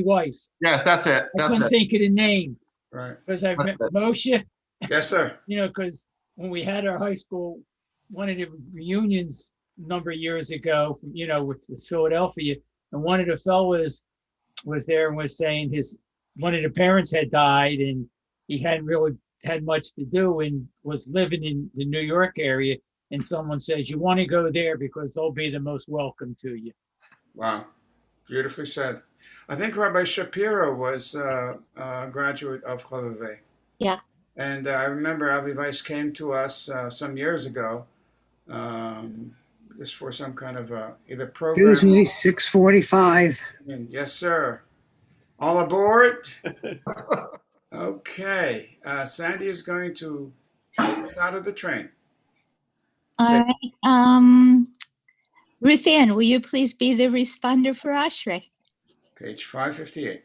Weiss. Yes, that's it. I couldn't think of the name. Right. Because I met Moshe, Yes, sir. because when we had our high school, one of the reunions a number of years ago, with Philadelphia, and one of the fellows was there and was saying one of the parents had died and he hadn't really had much to do and was living in the New York area. And someone says, you want to go there because they'll be the most welcome to you. Wow. Beautifully said. I think Rabbi Shapiro was a graduate of Chovevei. Yeah. And I remember Avi Weiss came to us some years ago, just for some kind of either program. Excuse me, 6:45. Yes, sir. All aboard? Okay. Sandy is going to take us out of the train. All right. Ruth Ann, will you please be the responder for Ashrei? Page 558.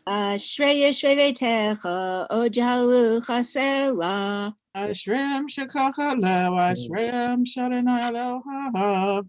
Ashrei Yeshvetecha Ojalu Chasela. Ashrem Shekachalev, Ashrem Shadanai Eloha.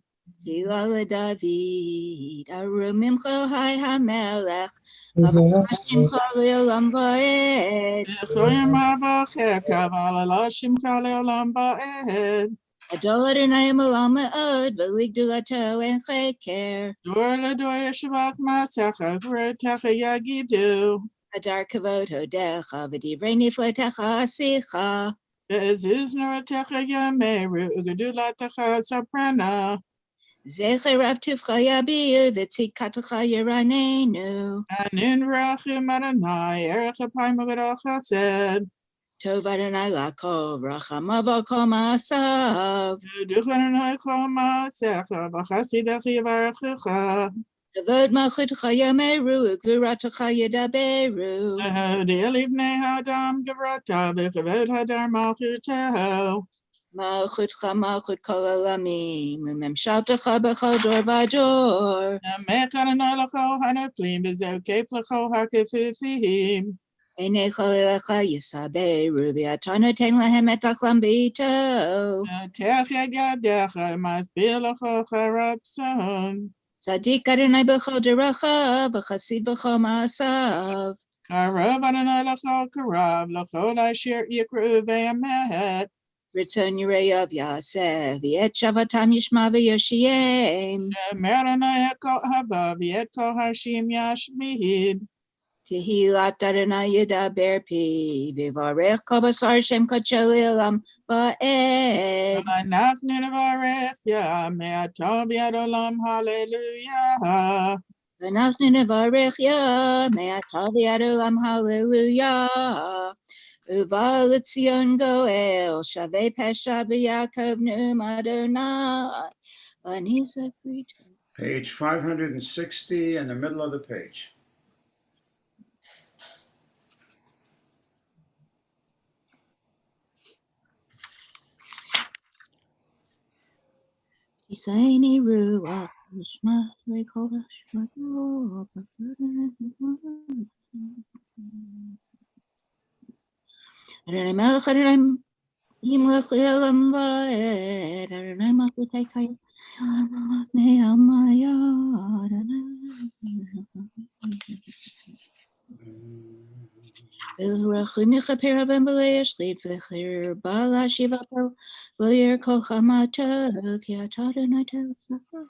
Hilala David, Arumimcha Hai HaMelech, Avashim Chaleolam Va'ed. Echoyim Avacheka, Valalashim Chaleolam Ba'ed. Adol Adonai Olam Me'od, V'ligdulato En Cheker. Dor L'dor Yeshavak Masecha, V'retecha Yagidu. Adar Kavod Hodecha, V'divrei Nifletecha Asicha. Be'eziz Noratecha Yameru, Ugadulatecha Saprana. Zecher Rav Tivcha Yabiyu, V'tzikatecha Yeranenu. Anin Rachim Adonai, Erecha Paimagado Chesed. Tov Adonai Lakov, Rachamav Kol Ma'asav. Duchanai Kol Ma'asecha, V'chasidach Yivarechecha. Kavod Malchutecha Yameru, Ugvuratecha Yedaberu. Hodi Elivnei Hadam Gavrata, V'chavod Hadar Malchuteho. Malchutcha Malchut Kol Olamim, U'memshaltecha B'chol Dor V'Dor. Namech Adonai L'chol Haneflim, V'zeu Kef L'chol HaKefifim. Einei Chol Elecha Yisaberu, V'ata noten lahem et achlam b'ito. Tech Yad Yadecha, Masbir L'chol Charatzon. Tzadik Adonai B'chol Derachav, V'chasid B'chol Ma'asav. Karav Adonai L'chol Karav, L'chol Asher Yikru V'yamet. Ritzon Yireyav Yaseh, V'et Shavatam Yishma V'yoshiem. Adonai Ekol Haba, V'et Kol Hashim Yashmid. Tehilat Adonai Yedaber Pi, V'varech Kol Basar Shem Kodsho Le'olam Ba'ed. V'anach Nevarech Ya, Me'atov Yad Olam, Hallelujah. V'nachnu nevarech ya, me'ata v'yad olam hallelujah. Uva l'tzion goel, shavei pesha b'Yaakov ne'um Adonai. V'nisa frita. Page 560 in the middle of the page. Tisaini ruach, nishma v'kol hashmat. Adonai melech Adonai yimlech le'olam va'ed. Adonai malchutei kayim me'amaya. V'rachim yichaper haven v'le'yashlit v'chir ba'al hashiva per v'lir kol chamato ki ata Adonai te'otzach.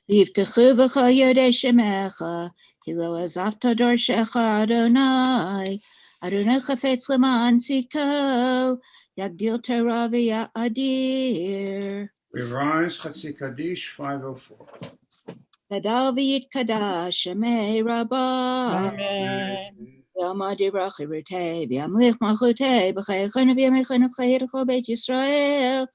V'yivtechu v'cha yodei shemecha, ki lo azavta dorshecha Adonai. Adonai chafetz l'ma'an tzidko, yagdil Torah v'ya'adir. We rise, Chatzi Kaddish 504. Gadal v'yitkadash shemei rabbah. Amen. Yama Dibra Chirite, Biamlich Malchute, Bechayachon Biamechon of Chayircho Beit Yisrael,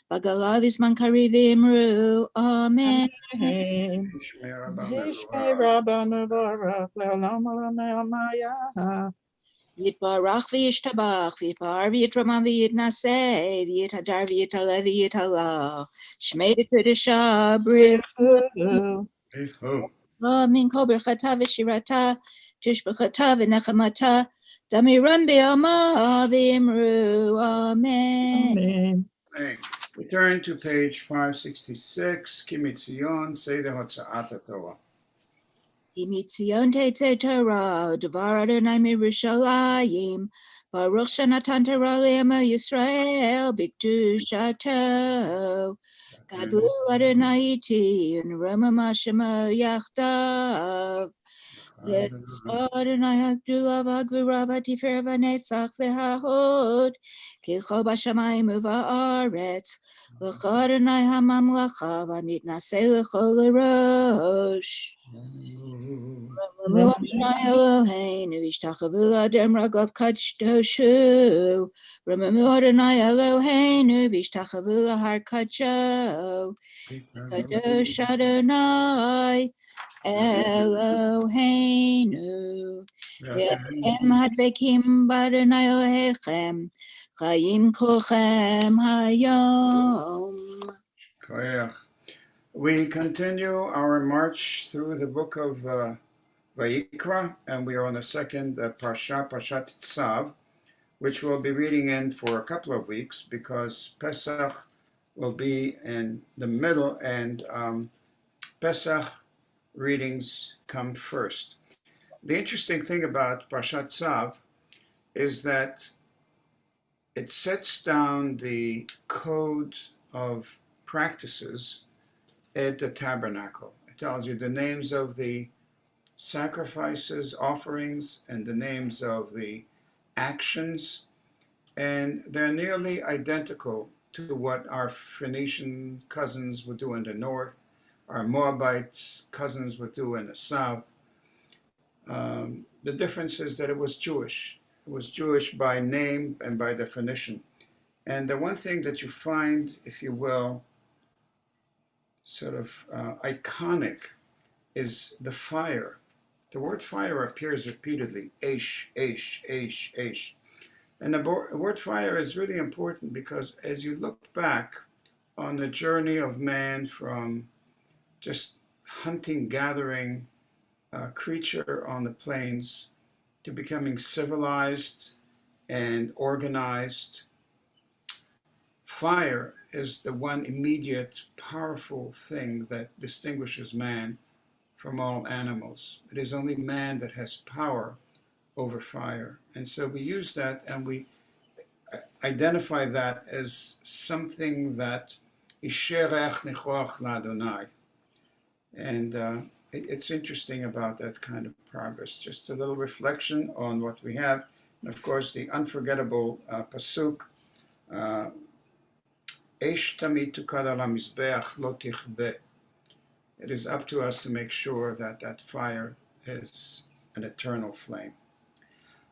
Bagalavis Mankari Vimru, Amen. Ishmei Rabba Ishmei Mevorach. Rabba Mevorach Le'olam Olamei Amaya. Yitbarach v'yishtabach, v'yipar v'yitraman v'yitnaseh, v'yithadar v'yitale v'yitala, Shmei v'kudesha brichu, la min kol berchata v'shirata, tishbechata v'nechamata, damiran be'ama v'imru, Amen. Amen. We turn to page 566, Kimitzion, Seder Hotza'at Torah. Imitzion teitze Torah, Devar Adonai Mirushalayim, Baruch Shanatan Torah Le'ema Yisrael, Bikdushato, Gadlu Adonai iti, Unroma Mashema Yachdav, Adonai Hagdulav Hagvirav Hatifer Vanetzach V'Hahod, Kilcho Bashamayim Uva'aretz, L'cho Adonai HaMamlacha V'nitnaseh L'cho L'rosh. Eloheinu v'ishtachavu l'adam raglav kaddoshu. Remamu Adonai Eloheinu v'ishtachavu l'har kaddsho. Kadosh Adonai Eloheinu. V'atem hadbekim b'Adonai Elohechem. Chayim kolchem hayom. Koyach. We continue our march through the book of Vayikra, and we are on the second Parshat Tzav, which we'll be reading in for a couple of weeks because Pesach will be in the middle, and Pesach readings come first. The interesting thing about Parshat Tzav is that it sets down the code of practices at the tabernacle. It tells you the names of the sacrifices, offerings, and the names of the actions, and they're nearly identical to what our Phoenician cousins would do in the north, our Moabite cousins would do in the south. The difference is that it was Jewish. It was Jewish by name and by definition. And the one thing that you find, if you will, sort of iconic is the fire. The word fire appears repeatedly, Eish, Eish, Eish, Eish. And the word fire is really important because as you look back on the journey of man from just hunting, gathering creature on the plains to becoming civilized and organized, fire is the one immediate, powerful thing that distinguishes man from all animals. It is only man that has power over fire. And so we use that and we identify that as something that Isherech Nichoach Ladonai. And it's interesting about that kind of progress. Just a little reflection on what we have. And of course, the unforgettable pasuk, Eish tamid tukad al hamizbeach lo tichbe. It is up to us to make sure that that fire is an eternal flame.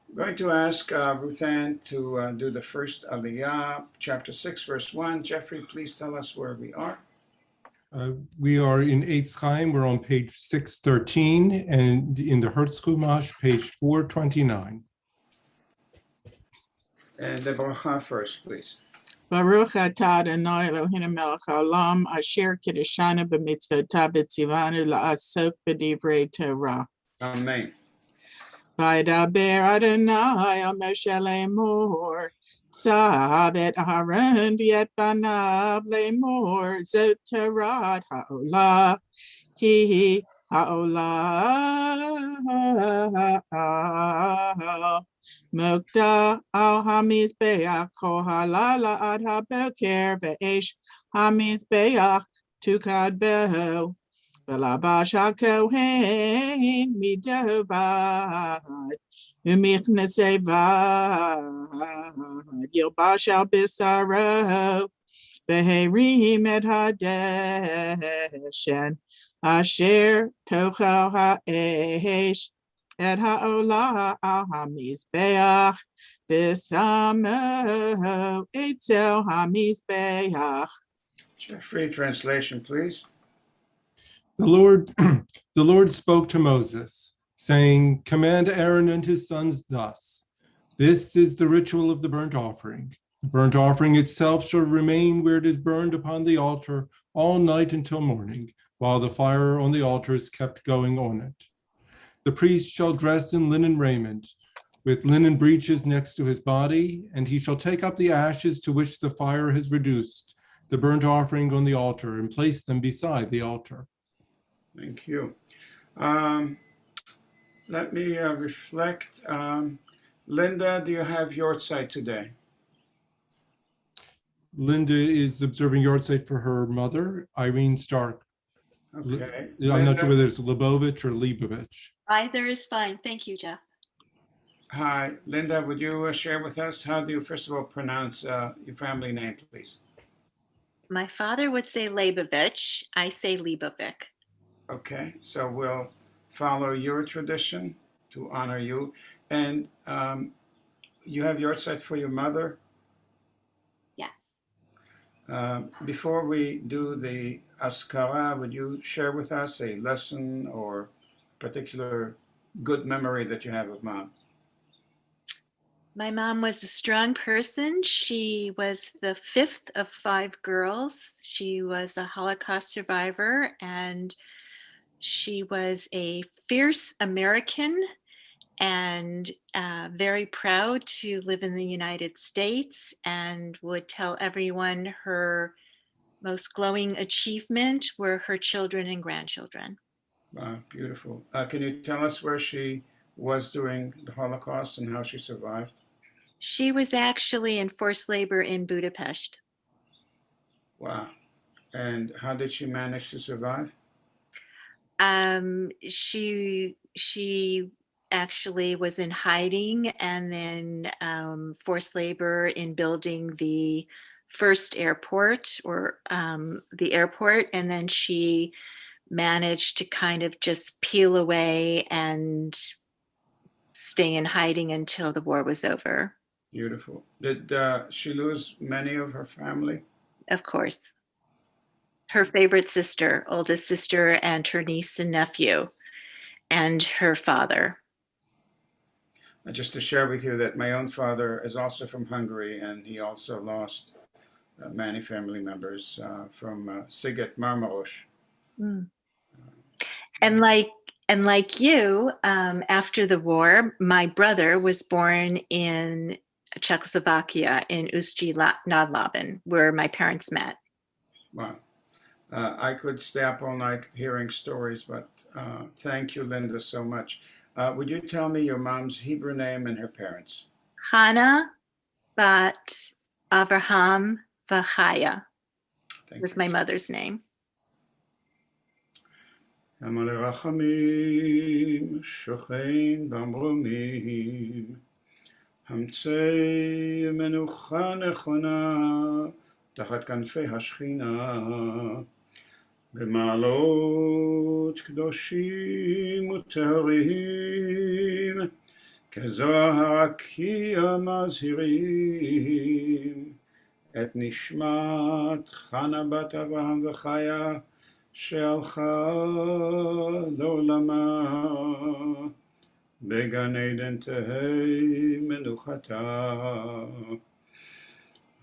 I'm going to ask Ruth Ann to do the first Aliyah, chapter 6, verse 1. Jeffrey, please tell us where we are. We are in Eitz Chaim. We're on page 613, and in the Hertz Chumash, page 429. And the bracha first, please. Baruch atah Adonai Eloheinu melech haolam asher kiddushanu b'mitzvotav v'tzivanu la'asok b'divrei Torah. Amen. Vaydaber Adonai al Moshe lemor, tzav et Aaron v'et banav lemor, zot Torah ha'olah, ki ha'olah. Mokta al hamizbeach kol halala ad haboker ve'esh hamizbeach tukad beho v'labash hakohen midovad u'michnasei vad yilbash al bisaro v'herim et hadeshen asher tochal ha'esh et ha'olah al hamizbeach, v'samehu etzel hamizbeach. Jeffrey, translation, please. The Lord, the Lord spoke to Moses, saying, "Command Aaron and his sons thus: This is the ritual of the burnt offering. The burnt offering itself shall remain where it is burned upon the altar all night until morning, while the fire on the altar is kept going on it. The priest shall dress in linen raiment, with linen breeches next to his body, and he shall take up the ashes to which the fire has reduced the burnt offering on the altar and place them beside the altar." Thank you. Let me reflect. Linda, do you have your site today? Linda is observing yard site for her mother, Irene Stark. Okay. I'm not sure Linda? whether it's Lebovich or Leibovich. Either is fine. Thank you, Jeff. Hi, Linda, would you share with us, how do you first of all pronounce your family name, please? My father would say Leibovich. I say Leibovic. Okay, so we'll follow your tradition to honor you. And you have your site for your mother. Yes. Before we do the askara, would you share with us a lesson or particular good memory that you have of mom? My mom was a strong person. She was the fifth of 5 girls. She was a Holocaust survivor, and she was a fierce American and very proud to live in the United States, and would tell everyone her most glowing achievement were her children and grandchildren. Wow, beautiful. Can you tell us where she was during the Holocaust and how she survived? She was actually in forced labor in Budapest. Wow. And how did she manage to survive? She actually was in hiding, and then forced labor in building the first airport, or the airport, and then she managed to kind of just peel away and stay in hiding until the war was over. Beautiful. Did she lose many of her family? Of course. Her favorite sister, oldest sister, and her niece and nephew, and her father. Just to share with you that my own father is also from Hungary, and he also lost many family members from Sziget Marmaros. And like you, after the war, my brother was born in Czechoslovakia, in Ústí nad Labem, where my parents met. Wow. I could stay up all night hearing stories, but thank you, Linda, so much. Would you tell me your mom's Hebrew name and her parents? Hannah bat Avraham v'Chaya was my mother's name. המלא רחמים, שוכן במרומים, המציא מנוחה נכונה, תחת כנפי השכינה, במעלות קדושים וטהרים, כזוהר רקיע מזהירים, את נשמת חנה בת אברהם וחיה, שהלכה לעולמה, בגן עדן תהי מנוחתה.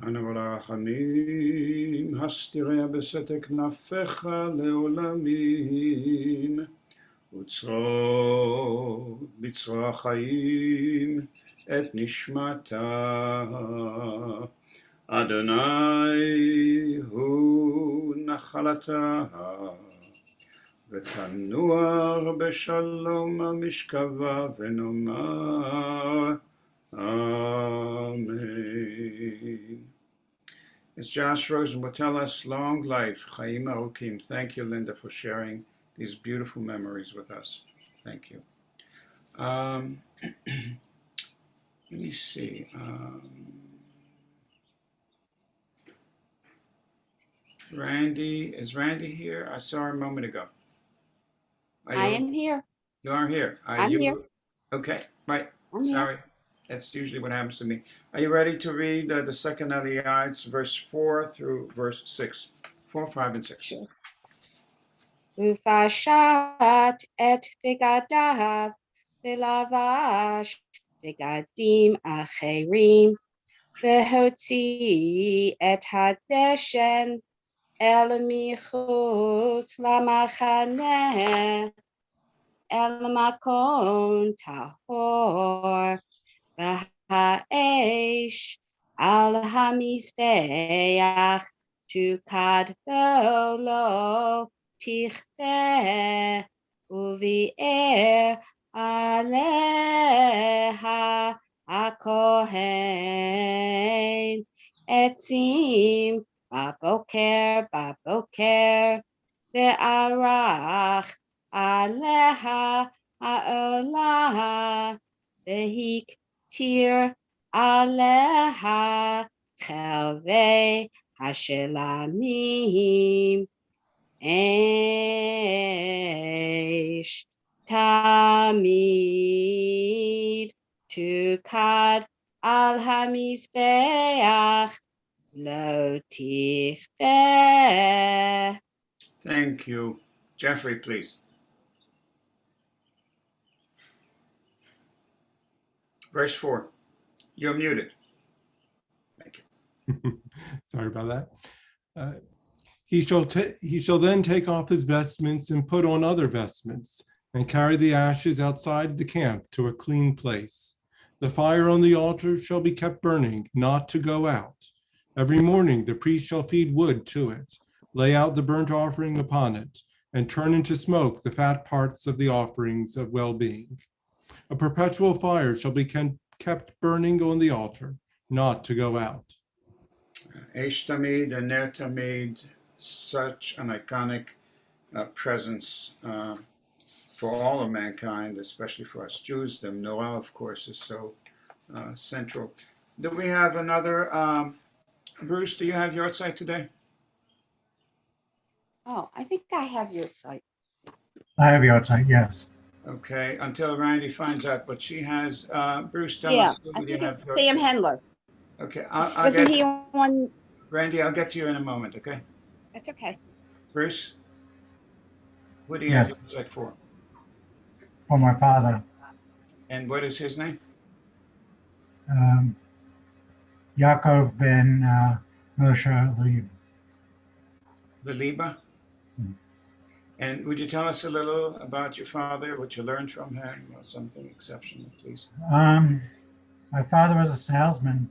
אנו ברחמים, הסתיריה בסתק כנפיך לעולמים, וצרור בצרור החיים את נשמתה. אדוני הוא נחלתה, ותנוח בשלום המשכבה, ונאמר Amen. As Josh Rosen will tell us, long life, Chaim Arukim. Thank you, Linda, for sharing these beautiful memories with us. Thank you. Let me see. Randy, is Randy here? I saw her a moment ago. I am here. You are here. I'm here. Okay, right. I'm here. Sorry. That's usually what happens to me. Are you ready to read the second Aliyah? It's verse 4 through verse 6. 4, 5, and 6. Sure. ופשט את בגדיו ולבש בגדים אחרים והוציא את הדשן אל מחוץ למחנה אל מקום טהור והאש על המזבח תוקד בו תכבה וביער עליה הכהן עצים בבוקר וערך עליה העולה והקטיר עליה חלבי השלמים אש תמיד תוקד על המזבח לא תכבה. Thank you. Jeffrey, please. Verse 4. You're muted. Thank you. Sorry about that. He shall then take off his vestments and put on other vestments, and carry the ashes outside the camp to a clean place. The fire on the altar shall be kept burning, not to go out. Every morning the priest shall feed wood to it, lay out the burnt offering upon it, and turn into smoke the fat parts of the offerings of well-being. A perpetual fire shall be kept burning on the altar, not to go out. Eish Tamid and Ner Tamid, such an iconic presence for all of mankind, especially for us Jews. The Menorah, of course, is so central. Do we have another? Bruce, do you have your site today? Oh, I think I have your site. I have your site, yes. Okay, until Randy finds out what she has. Bruce, tell Yeah, us who I you think have. it's Sam Hendler. Okay, I'll Wasn't get he on? Randy. I'll get to you in a moment. Okay, That's okay. Bruce, what do you Yes. have your site for? For my father, And what is his name? Yaakov ben Moshe Leib. The Liba. And would you tell us a little about your father, what you learned from him, or something exceptional, please? My father was a salesman,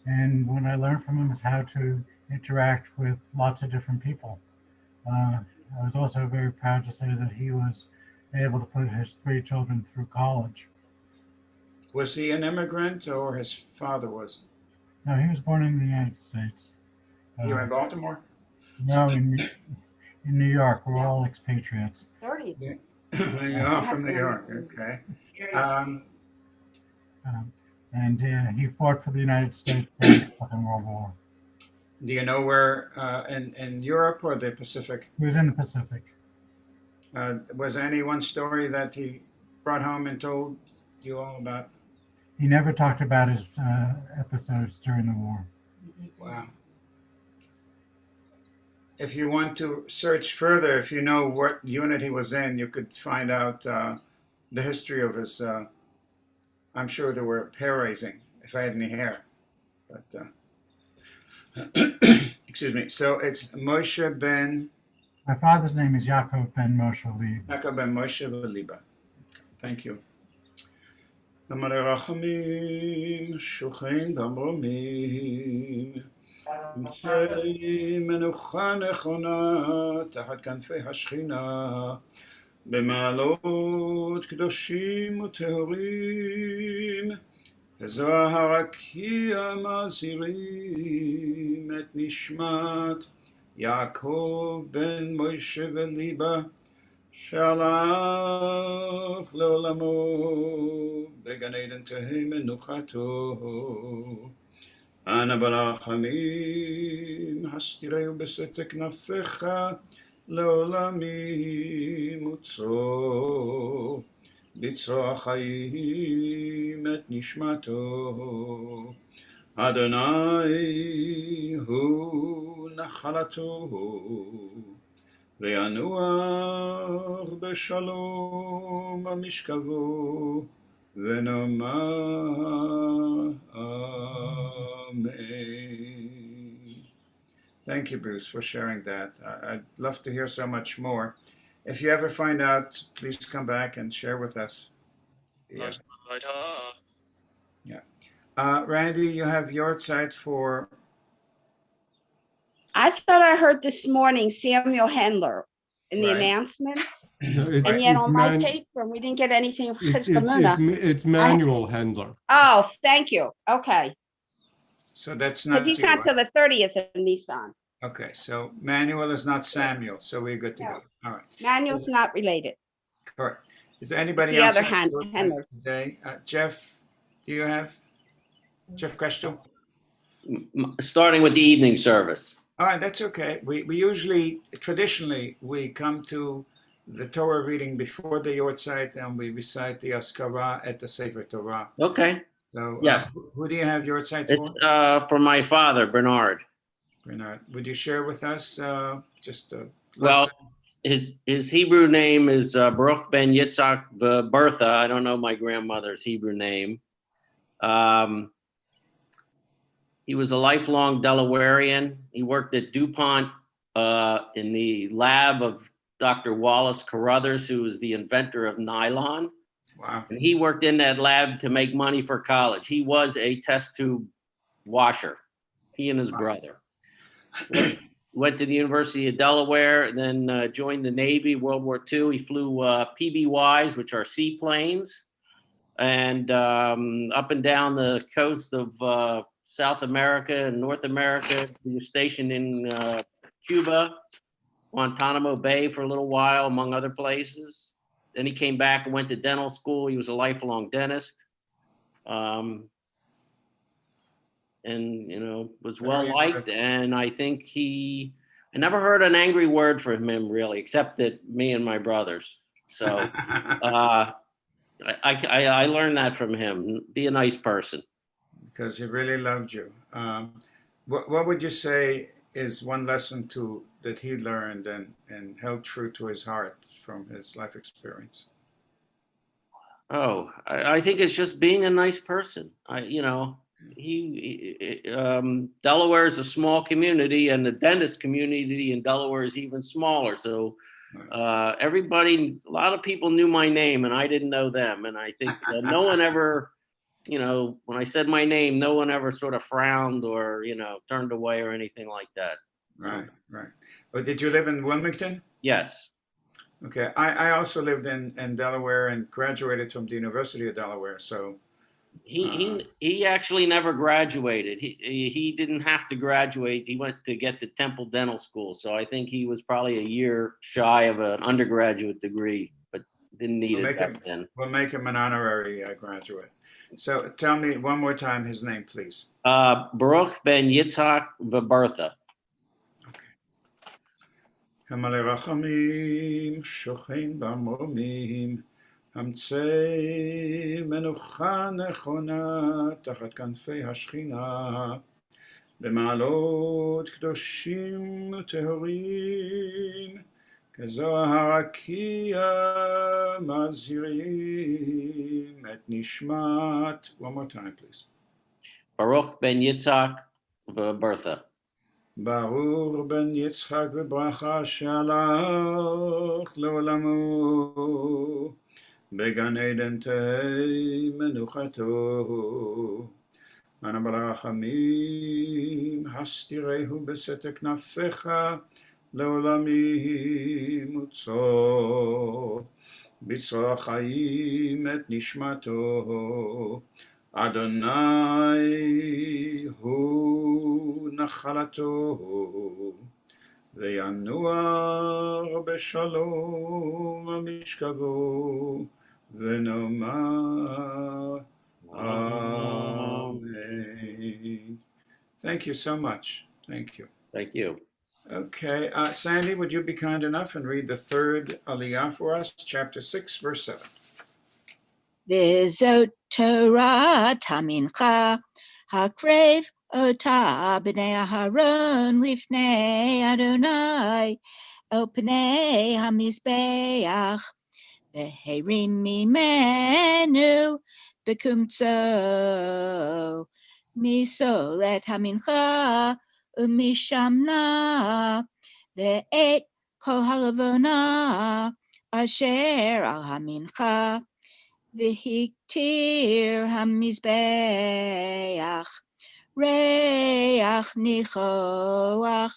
and what I learned from him is how to interact with lots of different people. I was also very proud to say that he was able to put his 3 children through college. Was he an immigrant or his father was? No, he was born in the United States. Here in Baltimore? No, in New York. We're all expatriates. 30. You are from New York, okay. And he fought for the United States during the Second World War. Do you know where, in Europe or the Pacific? He was in the Pacific. Was there any one story that he brought home and told you all about? He never talked about his episodes during the war. Wow. If you want to search further, if you know what unit he was in, you could find out the history of his, I'm sure there were hair-raising, if I had any hair. But, excuse me. So it's Moshe ben... My father's name is Yaakov ben Moshe Leib. Yaakov ben Moshe Liba. Thank you. למלא רחמים, שוכן במרומים, נמצאים מנוחה נכונה תחת כנפי השכינה, במעלות קדושים וטהורים, כזוהר הרקיע מזהירים את נשמת יעקב בן מוישה וליבה, שהלך לעולמו בגן עדן תהי מנוחתו. אנא ברחמים הסתירהו בסתר כנפיך לעולמי מוצאו. בצרור החיים את נשמתו. אדוני הוא נחלתו, וינוח בשלום במשכבו, ונאמר Amen. Thank you, Bruce, for sharing that. I'd love to hear so much more. If you ever find out, please come back and share with us. Yeah. Randy, you have your site for. I thought I heard this morning Samuel Handler in the Right. announcements, It's, and yet it's on my man- paper, we didn't get anything from it's, Chizuk Amuno. it's Manuel Handler. Oh, thank you. Okay. So that's Because not he's you, not right? till the 30th in Nissan. Okay, so Manuel is not Samuel, so we're good to go. All right, Manuel's not related. correct. Is there anybody The else other have your handler. today? Jeff, do you have? Jeff Questel? Starting with the evening service. All right, that's okay. We usually, traditionally, we come to the Torah reading before the Yortzeit and we recite the Askara at the Sefer Torah. Okay. So Yeah. who do you have Yortzeit for? It's for my father, Bernard. Bernard, would you share with us just a Well, lesson? his Hebrew name is Baruch ben Yitzhak Bertha. I don't know my grandmother's Hebrew name. He was a lifelong Delawarean. He worked at DuPont in the lab of Dr. Wallace Carruthers, who was the inventor of nylon. Wow. And he worked in that lab to make money for college. He was a test tube washer, he and his brother. Went to the University of Delaware, then joined the Navy, World War II. He flew PBYs, which are seaplanes, and up and down the coast of South America and North America. He was stationed in Cuba, Guantanamo Bay for a little while, among other places. Then he came back and went to dental school. He was a lifelong dentist. And, you know, was well liked. And I think I never heard an angry word from him really, except that me and my brothers. So I learned that from him. Be a nice person. Because he really loved you. What would you say is one lesson that he learned and held true to his heart from his life experience? Oh, I think it's just being a nice person. Delaware is a small community, and the dentist community in Delaware is even smaller. So a lot of people knew my name and I didn't know them. And I think no one ever, when I said my name, no one ever sort of frowned or, turned away or anything like that. Right. But did you live in Wilmington? Yes. Okay. I also lived in Delaware and graduated from the University of Delaware. So he actually never graduated. He didn't have to graduate. He went to get the Temple Dental School. So I think he was probably a year shy of an undergraduate degree, but didn't need it back then. We'll make him an honorary graduate. So tell me one more time his name, please. Baruch ben Yitzhak Bertha. המלא רחמים, שוכן במרומים, המצא מנוחה נכונה תחת כנפי השכינה, במעלות קדושים וטהורים, כזוהר הרקיע מזהירים את נשמת. One more time, please. Baruch ben Yitzhak Bertha. ברור בן יצחק וברכה שהלך לעולמו, בגן עדן תהי מנוחתו. אנא ברחמים הסתירהו בסתר כנפיך, לעולמי מוצאו. בצרור החיים את נשמתו. אדוני הוא נחלתו, וינוח בשלום במשכבו, ונאמר Amen. Thank you so much. Thank you. Thank you. Okay, Sandy, would you be kind enough and read the third Aliyah for us, chapter 6, verse 7. V'zot Torah tamincha hakrev ota b'nei Aharon lifnei Adonai el pnei hamizbeach v'herim mimenu b'kumtzo misolet hamincha umishamna ve'et kol halavona asher al hamincha v'hiktir hamizbeach reach nichoach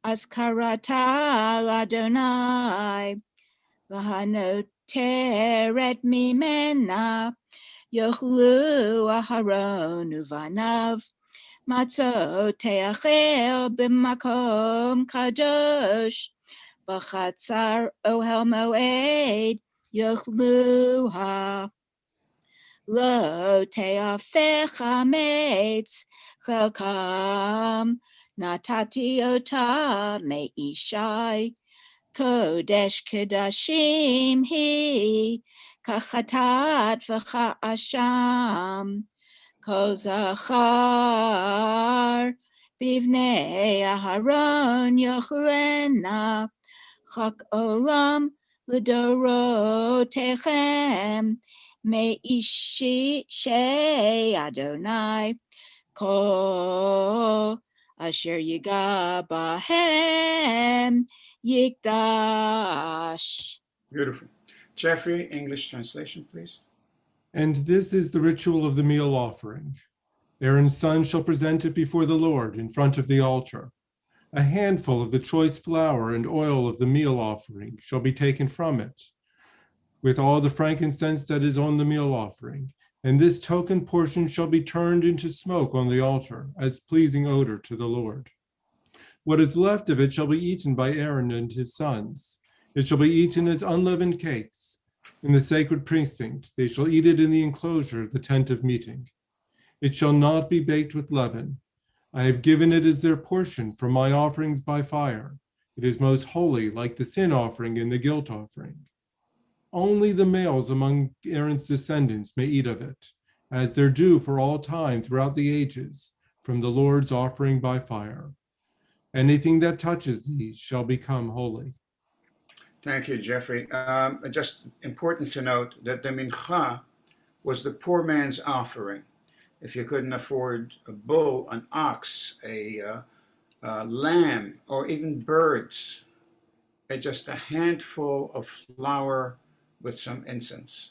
askarata l'Adonai v'hanoteret mimena yochlu Aharon uvanav matzot te'achel b'makom kadosh b'chatzar ohel moed yochluha lo te'afech hametz chelkam natati ota me'ishai kodesh kedashim hi kachatat v'cha'asham kol zachar bivnei Aharon yochlena chak olam l'dorotechem me'ishi shei Adonai kol asher yiga bahem yikdash. Beautiful. Jeffrey, English translation, please. And this is the ritual of the meal offering. Aaron's son shall present it before the Lord in front of the altar. A handful of the choice flour and oil of the meal offering shall be taken from it, with all the frankincense that is on the meal offering. And this token portion shall be turned into smoke on the altar as pleasing odor to the Lord. What is left of it shall be eaten by Aaron and his sons. It shall be eaten as unleavened cakes. In the sacred precinct, they shall eat it in the enclosure of the tent of meeting. It shall not be baked with leaven. I have given it as their portion for my offerings by fire. It is most holy, like the sin offering and the guilt offering. Only the males among Aaron's descendants may eat of it, as their due for all time throughout the ages, from the Lord's offering by fire. Anything that touches these shall become holy. Thank you, Jeffrey. Just important to note that the mincha was the poor man's offering. If you couldn't afford a bull, an ox, a lamb, or even birds, just a handful of flour with some incense.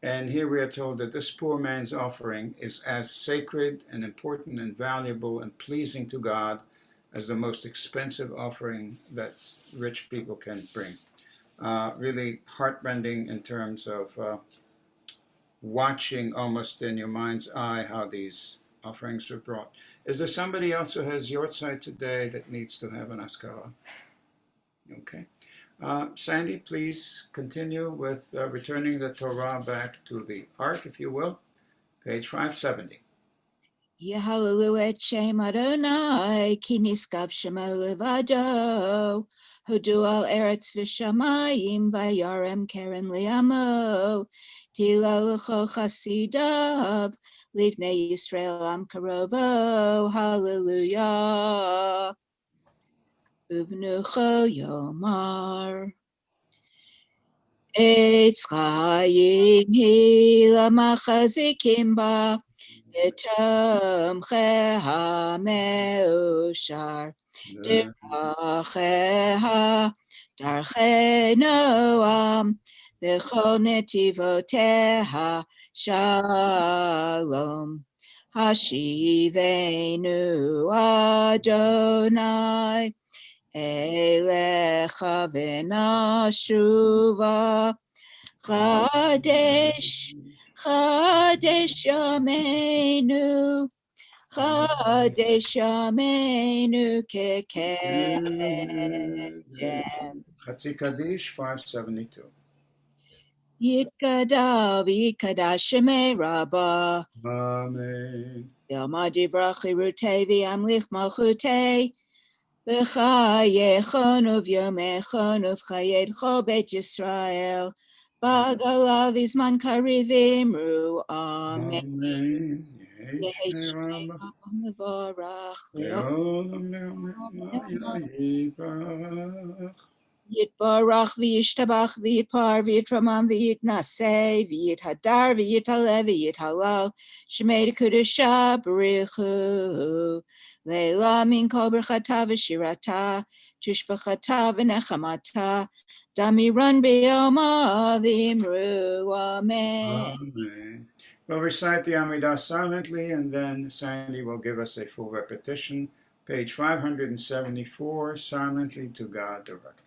And here we are told that this poor man's offering is as sacred and important and valuable and pleasing to God as the most expensive offering that rich people can bring. Really heartrending in terms of watching almost in your mind's eye how these offerings were brought. Is there somebody else who has your side today that needs to have an askara? Okay. Sandy, please continue with returning the Torah back to the ark, if you will. Page 570. Yehalelu et Shem Adonai, ki niskav shemo levado, hodu al eretz v'shamayim, vayarem keren liamo, tila l'chol chasidav, livnei Yisrael am karovo, hallelujah. Uvnucho yomar. Eitz chayim hi lamachazikim ba, Etomcheha me'ushar, Diracheha, Darchei Noam, B'chol netivoteha, Shalom. Hashivenu Adonai, Elecha v'nashuva, Chadesh, Chadesh Yameinu, Chadesh Yameinu kekedem. Chatzi Kaddish 572. Yitkadav Yitkadash Shemei Rabbah. Amen. Yamadi brachi rutevi amlich malchutei. V'chayechon uv'yomechon uv'chayedcho bet Yisrael. Bagalav Isman Karivimru. Amen. Amen. Yehi Yehi Shnei Rabba. Mevorach Le'olam Yibach. Yitbarach v'yishtabach v'yitpar v'yitramam v'yitnaseh v'yithadar v'yitalev v'yithalal Shemei Kedusha B'richu Leila min kol berchata v'shirata tishbachata v'nechamata Damiran b'yoma v'imru Amen. Amen. We'll recite the Amidah silently, and then Sandy will give us a full repetition. Page 574, silently to God directly.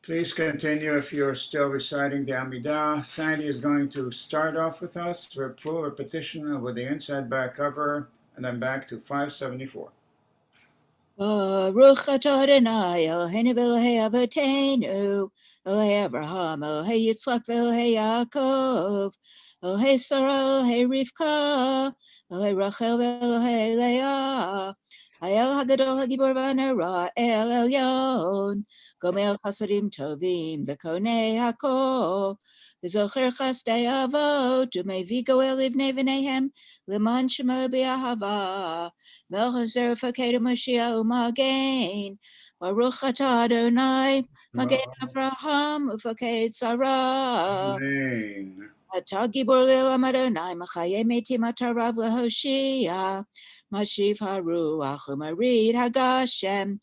Please continue if you're still reciting the Amidah. Sandy is going to start off with us for a full repetition with the inside back cover, and then back to 574. Baruch atah Adonai Eloheinu v'Elokei Avotenu Elokei Avraham Elokei Yitzchak v'Elokei Yaakov Elokei Sarah Elokei Rivka Elokei Rachel v'Elokei Leah Hayel Hagadol Hagibor v'Hanara El Elyon Gomel Chasadim Tovim v'Konei Hakol V'Zocher Chasdei Avot U'Mevii Goel Livnei v'Neihem L'man Shemo B'Ahava Melech Zerufakei Mashiach U'Magen Baruch atah Adonai Magen Avraham Ufakei Sarah Amen. Atah Gibor Le'olam Adonai Machaye Metim Atah Rav Lehoshia Mashiv Haruach U'Marid Hagashem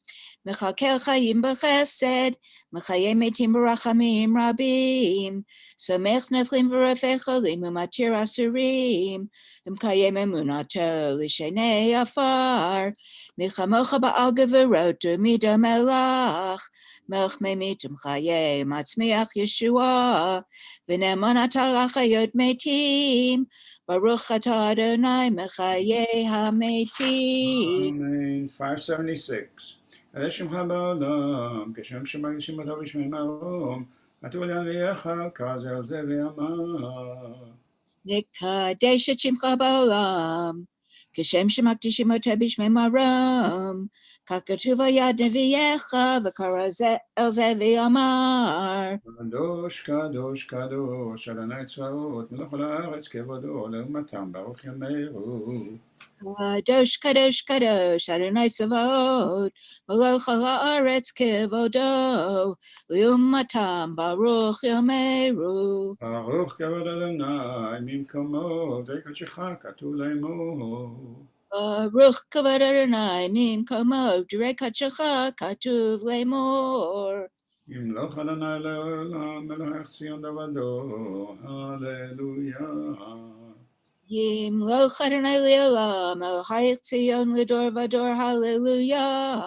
Mechakel Chayim B'Chesed Mechaye Metim B'Rachamim Rabim Somech Neflim V'Rafei Cholim U'Matir Asurim Mekayem Emunato L'Shenei Afar Milchamocha Ba'al Geverot U'Mida Melach Melch Memitim Chaye Matzmiach Yeshua V'Ne'eman Atah L'Chayot Metim Baruch atah Adonai Mechaye HaMetim. Amen. 576. Adeshem Chabalam, Keshem Shemag Shematav Shmei Malom, נטול ינביאך כזל זה ויאמר. נקדש את שמך בעולם, כשם שמקדישים אותו בשמי מרום, כך כתוב על יד נביאך, וקרא זה אל זה ויאמר. קדוש, קדוש, קדוש, אדוני צבאות, מלך כל הארץ כבודו, לעומתם ברוך יאמרו. קדוש, קדוש, קדוש, אדוני צבאות, מלך כל הארץ כבודו, לעומתם ברוך יאמרו. ברוך כבוד אדוני ממקומו, קדשך כתוב לאמור. ברוך כבוד אדוני ממקומו, דברי קדשך כתוב לאמור. ימלוך אדוני לעולם, מלך ציון דבדו, הללויה. ימלוך אדוני לעולם, מלך ציון לדור ודור, הללויה.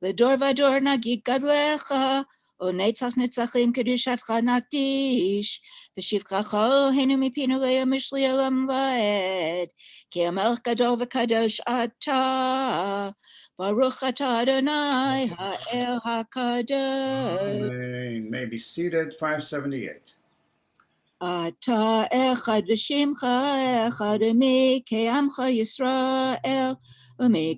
לדור ודור נגיד גדלך, ונצח נצחים קדושתך נקדיש, ושבחך אלוהינו מפינו ליומש לעולם ועד, כי המלך גדול וקדוש אתה, ברוך אתה אדוני האל הקדוש. Amen. May be seated. 578. אתה אחד ושמך אחד, ומי כעמך ישראל, ומי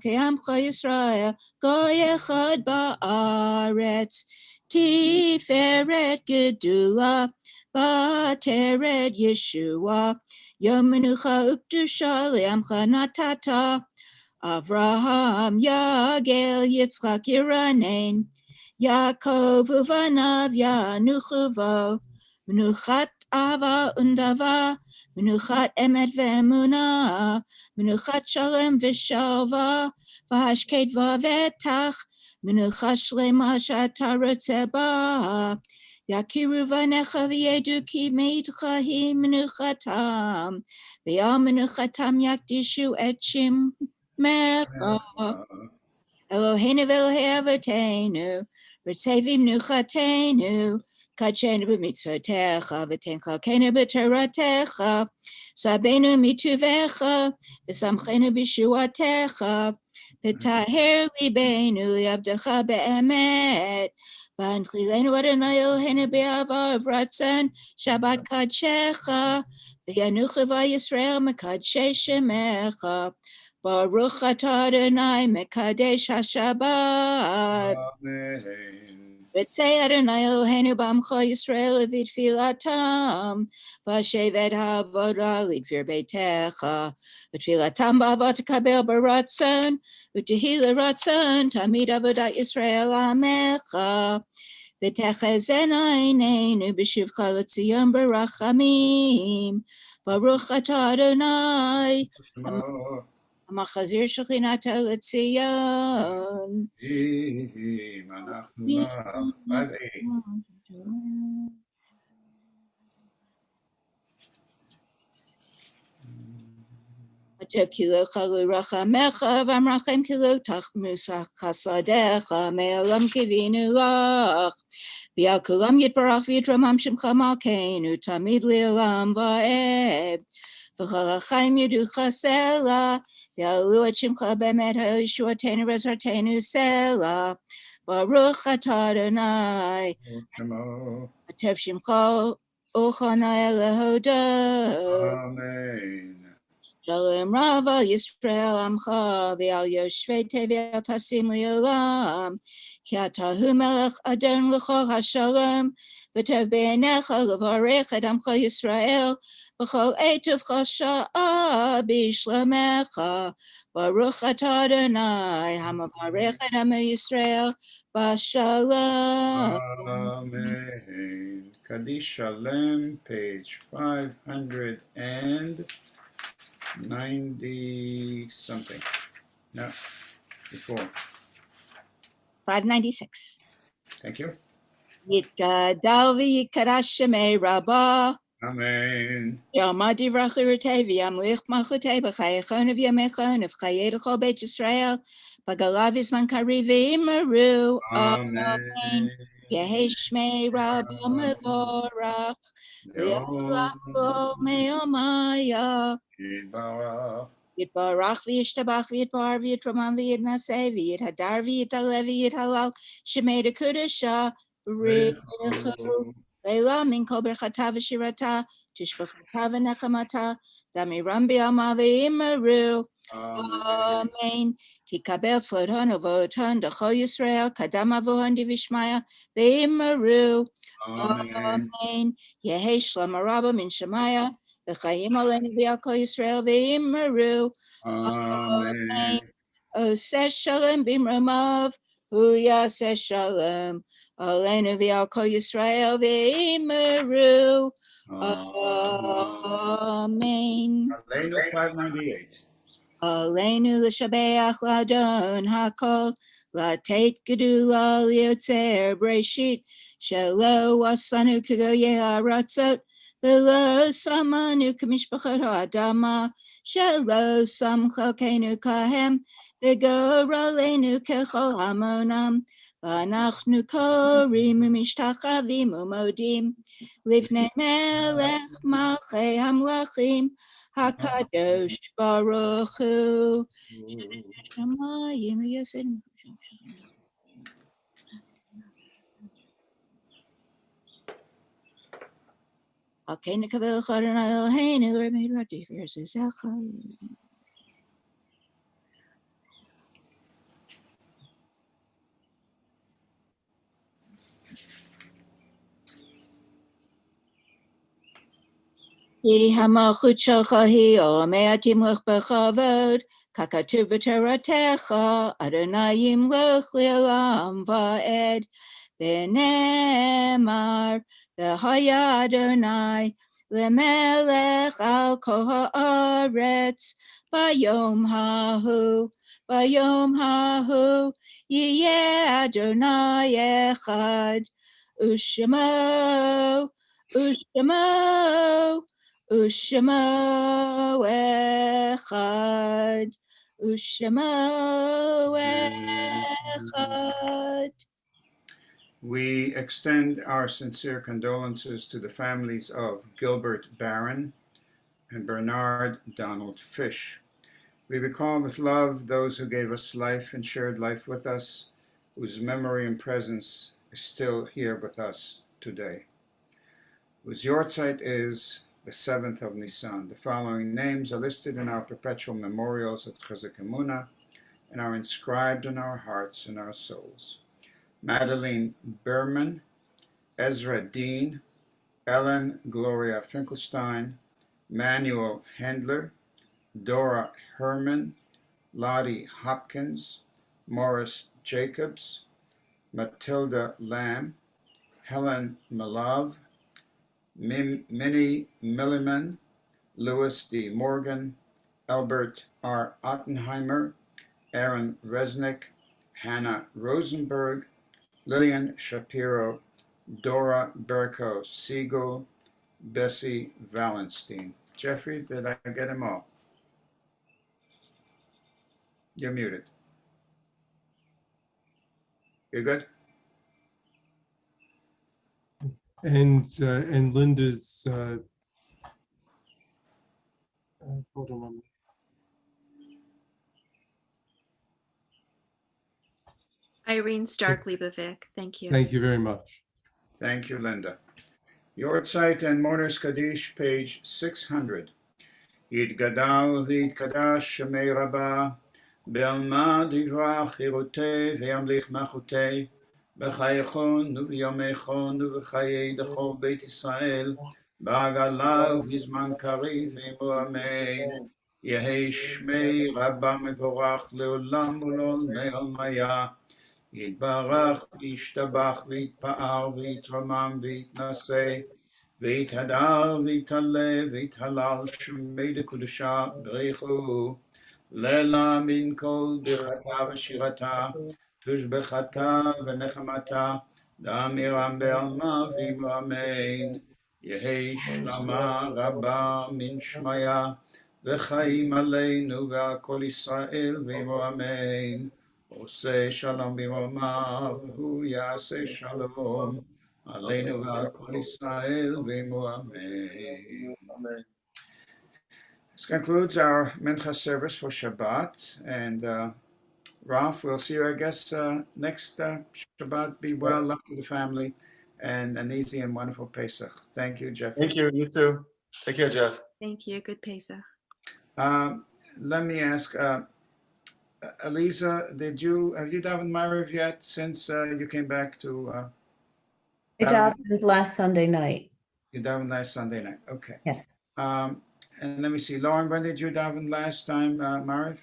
כעמך ישראל, גוי אחד בארץ, תפארת גדולה, בתרת ישועה, יום מנוחה וקדושה לעמך נתת, אברהם יגל יצחק ירנן, יעקב ובניו ינוחו בו, מנוחת אהבה ונדבה, מנוחת אמת ואמונה, מנוחת שלם ושלווה, והשקט ובטח, מנוחה שלמה שאתה רוצה בה. יכירו בניך וידעו כי מאיתך היא מנוחתם, ועל מנוחתם יקדישו את שמך. אלוהינו ואלוהי אבותינו, רוצה במנוחתנו, קדשנו במצוותיך, ותן חלקנו בתורתך, סבנו מטובך, ושמחנו בישועתך, וטהר ליבנו לעבדך באמת, והנחילנו אדוני אלוהינו באהבה וברצון, שבת קדשך, וינוחו בו ישראל מקדשי שמך. ברוך אתה אדוני מקדש השבת. Amen. וצא אדוני אלוהינו בעמך ישראל ובתפילתם, והשב את העבודה לדביר ביתך, ותפילתם באהבה תקבל ברצון, ותהי לרצון תמיד עבודת ישראל עמך. ותחזינה עינינו בשובך לציון ברחמים, ברוך אתה אדוני, המחזיר שכינתו לציון. אנחנו לך. 580. הטוב כי לא חלו רחמך, והמרחם כי לא תחמוס חסדיך, מעולם קיווינו לך. ועל כולם יתברך ויתרומם שמך מלכנו, תמיד לעולם ועד. וכל החיים יודוך סלע, ויעלו את שמך באמת, ישועתנו ועזרתנו סלע. ברוך אתה אדוני, הטוב שמך ולכונאי להודות. אמן. שלום רב על ישראל עמך, ועל יושבי תבל תשים לעולם, כי אתה הוא מלך אדון לכל השלום, וטוב בעיניך לברך את עמך ישראל, בכל עת ובכל שעה בשלומך. ברוך אתה אדוני, המברך את עמו ישראל בשלום. Amen. Kaddish Shalem, page 590 something. No, before. 596. Thank you. יתגדל ויקדש שמי רבה, Amen. יעמד דברי וימליך מלכותי בחייכון ובימיכון ובחיי לכל בית ישראל, בגלה בזמן קריב ואמרו אמן. יהי שמי רבה מבורך, לעולם יומיה. יתברך. יתברך וישתבח ויתפאר ויתרומם ויתנשא ויתהדר ויתעלה ויתהלל שמי דקודשה B'richu Leila min kol berchata v'shirata tishvachata v'nechamata damiram b'yama v'imaru. Amen. Ki kabel tzlodhon avoton d'chol Yisrael kadam avohon divishmaya v'imaru. Amen. Yehi shlom rabba min shemaya v'chayim aleinu v'al kol Yisrael v'imaru. Amen. Oseh shalom b'mromav hu yaseh shalom aleinu v'al kol Yisrael v'imaru. Amen. Aleinu 598. Aleinu l'shabeach l'adon hakol latet gedula liotzer breshit shelo wasanu kagoye haratzot v'lo samanu kamishpachot ha'adama shelo samchalkenu kahem v'goralenu kechol hamonam v'anachnu korim u'mishtachavim u'modim livnei melech malchei hamlachim HaKadosh Baruch Hu. Shamayim Yasin. Okay, Nikavel Chodon Eloheinu Remid Radif Yerzezecha. Ki hamalchut shelcha hi olamei atimlech bechavod, kakatuv b'toratecha, Adonai yimlech le'olam va'ed, v'nemar, v'haya Adonai, lemelech al kol ha'aretz, bayom hahu, yiyeh Adonai echad, u'shemo, Ushemo echad, Ushemo echad. We extend our sincere condolences to the families of Gilbert Barron and Bernard Donald Fish. We recall with love those who gave us life and shared life with us, whose memory and presence is still here with us today. Whose yortzeit is the 7th of Nisan. The following names are listed in our perpetual memorials of Chizuk Amuno and are inscribed in our hearts and our souls. Madeline Berman, Ezra Dean, Ellen Gloria Finkelstein, Manuel Handler, Dora Herman, Lottie Hopkins, Morris Jacobs, Matilda Lamb, Helen Malov, Minnie Milliman, Louis D. Morgan, Albert R. Ottenheimer, Aaron Resnick, Hannah Rosenberg, Lillian Shapiro, Dora Berko Siegel, Bessie Valenstein. Jeffrey, did I get them all? You're muted. You're good? And Linda's, hold on 1 minute. Irene Stark-Liebovic, thank you. Thank you very much. Thank you, Linda. Yortzeit and Mourner's Kaddish, page 600. Yitgadal v'yitkadash shemei rabba, be'alma divrach hirotei v'yamlich machutei, b'chayechon u'v'yomechon u'v'chayei d'chol Beit Yisrael, ba'agala u'v'zman kariv v'imo amen. Yehei shmei rabba mevorach le'olam u'l'olmei almaya. יתברך, ישתבח, ויתפאר, ויתרומם, ויתנשא, ויתהדר, ויתעלה, ויתהלל, שמי דקודשה, בריחו, לילה מן כל ברכתה ושירתה, תושבחתה ונחמתה, דאמירם בעלמה ואמו אמן. יהי שלמה רבה מן שמיה, וחיים עלינו ועל כל ישראל ואמו אמן. עושה שלום במרומיו, הוא יעשה שלום עלינו ועל כל ישראל ועמו amen. This concludes our Minhah service for Shabbat, and Ralph, we'll see you, I guess, next Shabbat. Be well, love to the family, and an easy and wonderful Pesach. Thank you, Jeffrey. Thank you. You too. Take care, Jeff. Thank you. Good Pesach. Let me ask, Aliza, have you davened Ma'ariv yet since you came back to? I davened last Sunday night. You davened last Sunday night. Okay. Yes. And let me see, Lauren, when did you daven last time, Ma'ariv?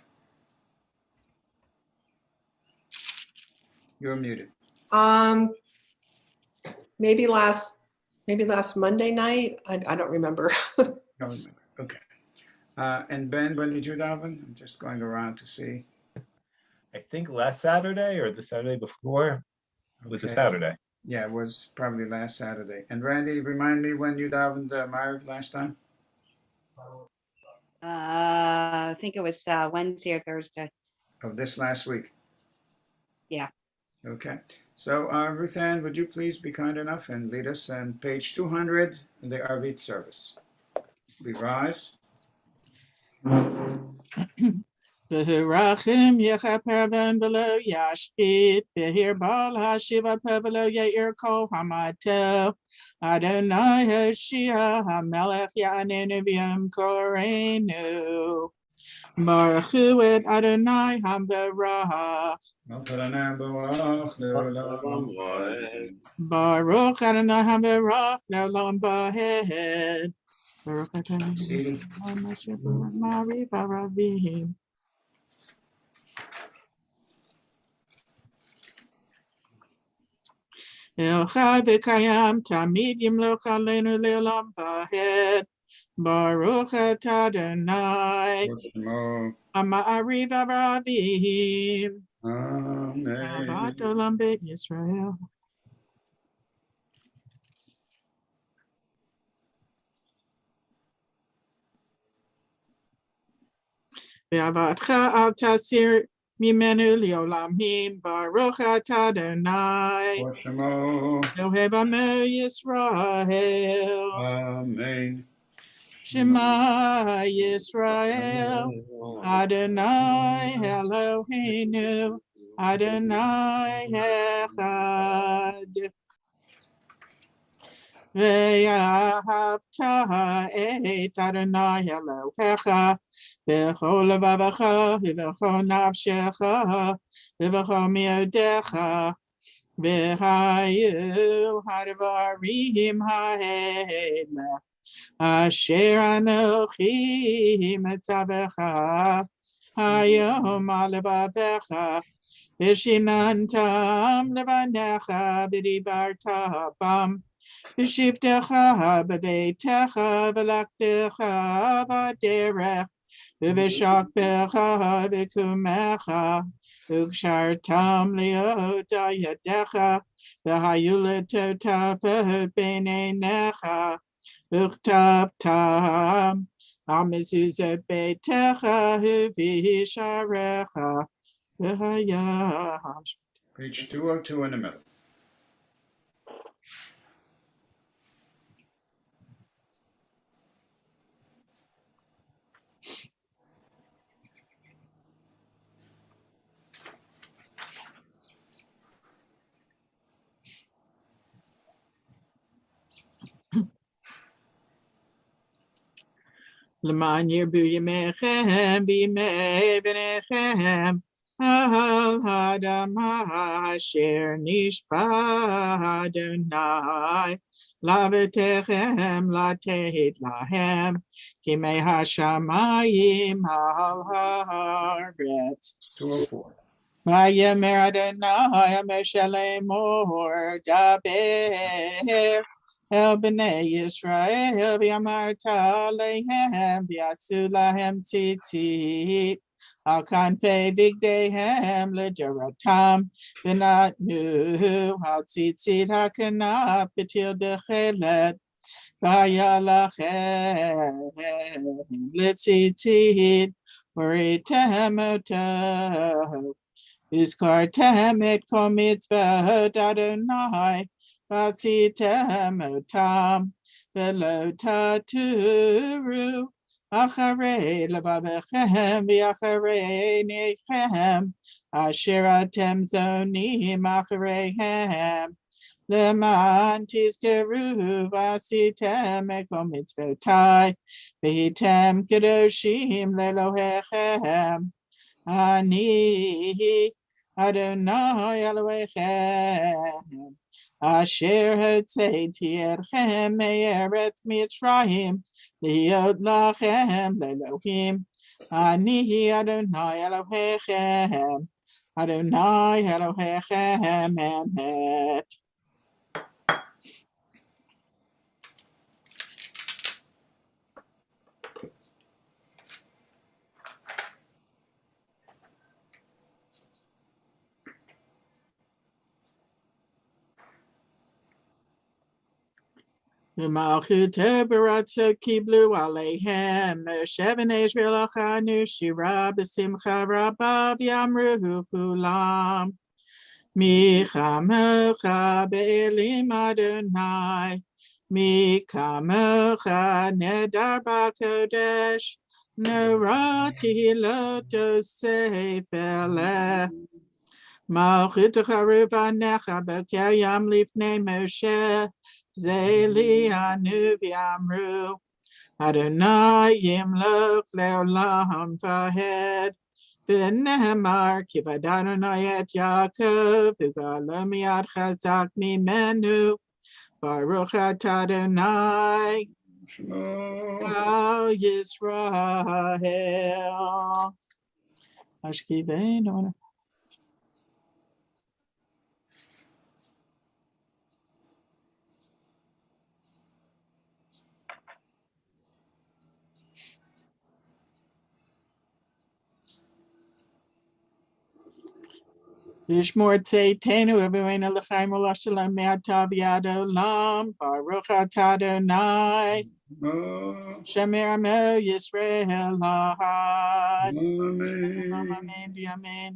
You're muted. Maybe last Monday night. I don't remember. Don't remember. Okay. And Ben, when did you daven? I'm just going around to see. I think last Saturday or the Saturday before. It was a Okay. Saturday. Yeah, it was probably last Saturday. And Randy, remind me when you davened Ma'ariv last time? I think it was Wednesday or Thursday. Of this last week? Yeah. Okay. So Ruth Ann, would you please be kind enough and lead us on page 200 in the Arvit service? We rise. Behirachim yechaperven below yashkit, behir bal hashiva below yair kol hamatel, Adonai Hoshia hamelech yanenu b'yom korenu, Baruchu et Adonai hamberach, Baruch Adonai hamberach le'olam vahed, Baruch Adonai Moshe Baruch Ma'ariv Aravim. El Chai v'Kayam Tamid Yimloch Aleinu Le'olam Vahed. Baruch atah Adonai Ha'ma'ariv Aravim. Amen. Avat Olam Beit Yisrael. Ve'avatcha al tasir mimenu li'olamim. Baruch atah Adonai Elohei B'amei Yisrael. Amen. Shema Yisrael, Adonai Eloheinu, Adonai Echad. Ve'ahavta et Adonai Elohecha, b'chol levavecha, v'chol nafshecha, v'chol miodecha, v'hayu hadvarim ha'ela. Asher Anochi Metzavecha Hayom Alevavecha Vishinantam Levanecha B'dibarta Bam V'shivtecha B'veitecha V'laktecha B'derech V'vishakbecha V'kumecha Ukshartam Leota Yadecha V'hayuletota B'neinecha Uktav tam, amezuzah beitecha uvisharecha v'hayam. Page 202 in the middle. L'man yirbu yemechem b'yimei b'nechem al hadam asher nishba Adonai lavetechem lateit lahem kimei hashamayim al haaretz. 204. Vayemer Adonai Moshe lemor daber El b'nei Yisrael v'yamarta alehem v'yasu lahem tzitzit al kanfei bigdeihem l'doratam v'natnu al tzitzit hakanaf b'til dechelet v'yalachem l'tzitzit v'ritem oto v'zkartem et kol mitzvot Adonai Vasitem otam velo taturu אחרי לבבכם ואחרי עיניכם, אשר אתם זונים אחריהם, למען תזכרו ועשיתם את כל מצוותיי, והייתם קדושים לאלוהיכם. אני אדוני אלוהיכם, אשר הוצאתי אתכם מארץ מצרים, להיות לכם לאלוהים. אני אדוני אלוהיכם, אדוני אלוהיכם אמת. ומלכותו ברצות קיבלו עליהם, משה בני ישראל אכלנו שירה בשמחה רבה, ואמרו כולם, מי כמוך באלים אדוני, מי כמוך נדר בקודש, נורא תהילות יוסף אלה. מלכותך רבניך בקר ים לפני משה, זה לי ענו ואמרו, אדוני ימלוך לעולם ועד. ונאמר, כי ודע אדוני את יעקב, וגאלו מיד חזק ממנו. ברוך אתה אדוני, על ישראל. השכיבנו. ישמור צאתנו אבינו לחיים ולשלום מעתה ועד עולם. ברוך אתה אדוני, שמר עמו ישראל לעד. אמן ואמן.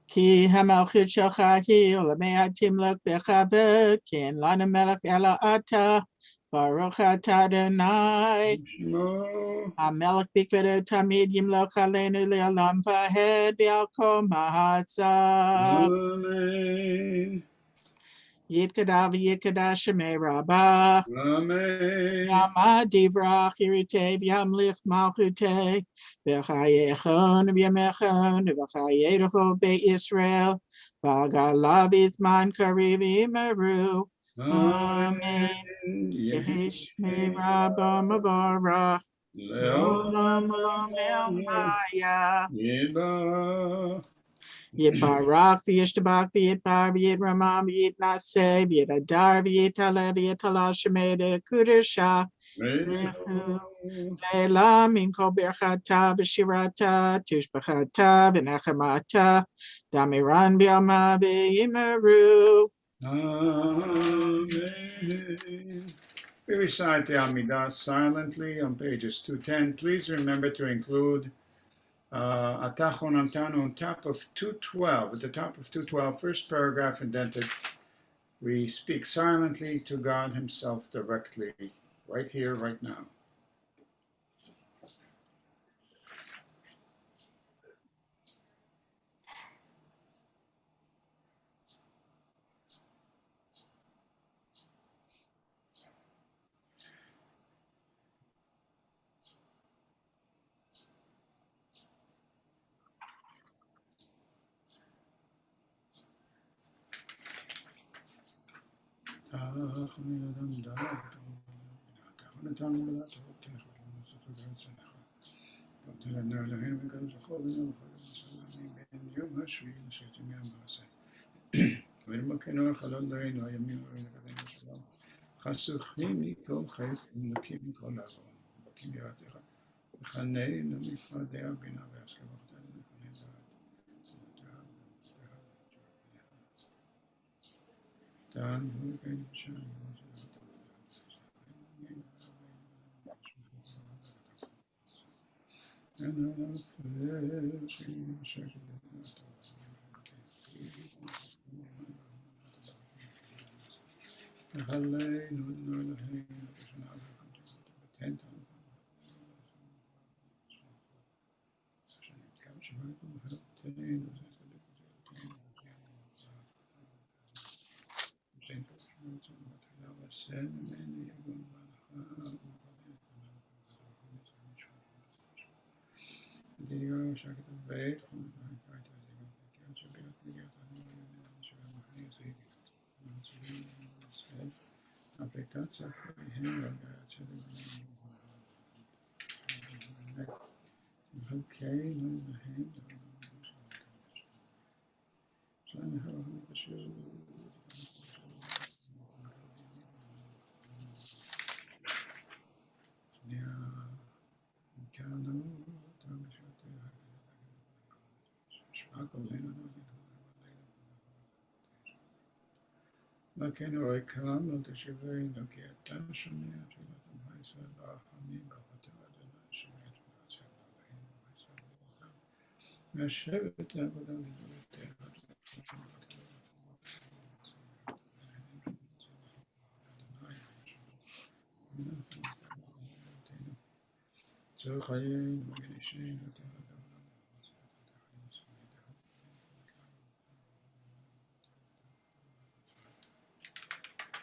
כי המלכות שלך היא ולמעט תמלוך בכבוד, כי אין לנו מלך אלא אתה, ברוך אתה אדוני. המלך בכבודו תמיד ימלוך עלינו לעולם ועד, ועל כל מעשיו. אמן. יתגדל ויתקדש שמי רבה. אמן. יעמד דברך חירותי וימליך מלכותי, בחייכון ובימיכון ובחיי כל בית ישראל, בגלה בזמן קריב יאמרו. אמן. יהי שמי רבה מבורך, לעולם ועולם היה. יתברך וישתבח ויתבר ויתרומם ויתנשא ויתהדר ויתעלה ויתהלל שמו לקודשה לעילם עם כל ברכתה ושירתה תשבחתה ונחמתה דמירן בימה ויאמרו. Amen. We recite the Amidah silently on pages 210. Please remember to include Atachon Antanu on top of 212. At the top of 212, first paragraph indented. We speak silently to God Himself directly, right here, right now. ונמכנו חלון דרינו, הימים ונקדנו שלום. חסוכים מכל חטא ומנוקים מכל עוון. מבקים יראתך. וחננו מפרדי הבינה והשכלה וחתנו לפני דעת. תן וכן שם. לכן אוי קם לא תשבנו כי אתה שומע תפילת עמך ישראל ברחמים ברחת אדוני שומע תפילת עמך מהשבת לעבודה לדברתך צור חיינו ונשנו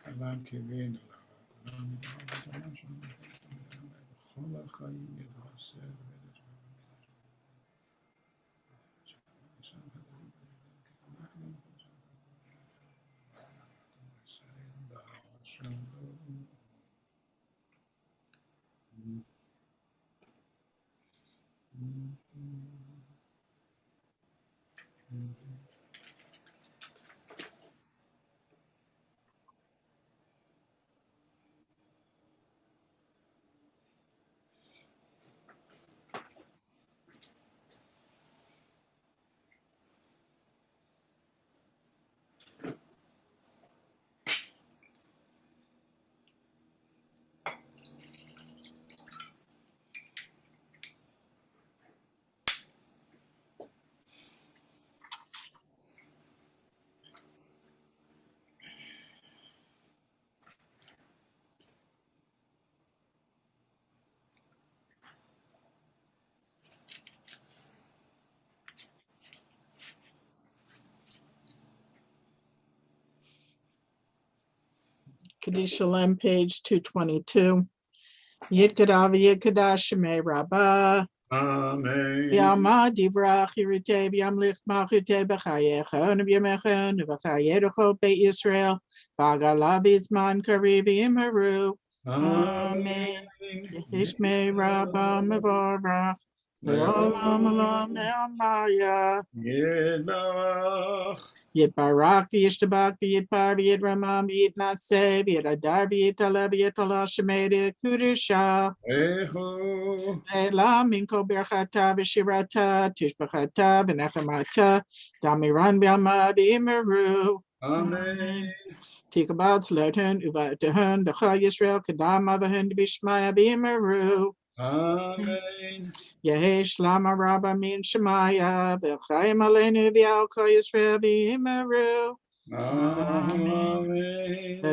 אדם כבין כולם בכל החיים יתבשר Kaddish Shalem, page 222. Yitkadav Yitkadash Shemei Rabbah. Amen. Yama Divrach Yirite Yamlich Machute B'chayecha Nebiyemecha Nevachayedecho Be Israel Bagala Bizman Karibi Imeru. Amen. Yishmei Rabbah Mevorach Leolam Olam Ne'amaya. Yidbarach. Yitbarak v'yishtabak v'yitbar v'yitramam v'yitnaseh v'yitadar v'yitaleh v'yitalah shemedi kudusha. Echo. Le'la minko berchata v'shirata tishbachata v'nechamata damiran v'yama v'imeru. Amen. Tikabad sloten uvatahun d'cha Yisrael kadam avahun d'bishmaya v'imeru. Amen. Yehesh lama rabba min shemaya v'chayim aleinu v'al kol Yisrael v'imeru. Amen.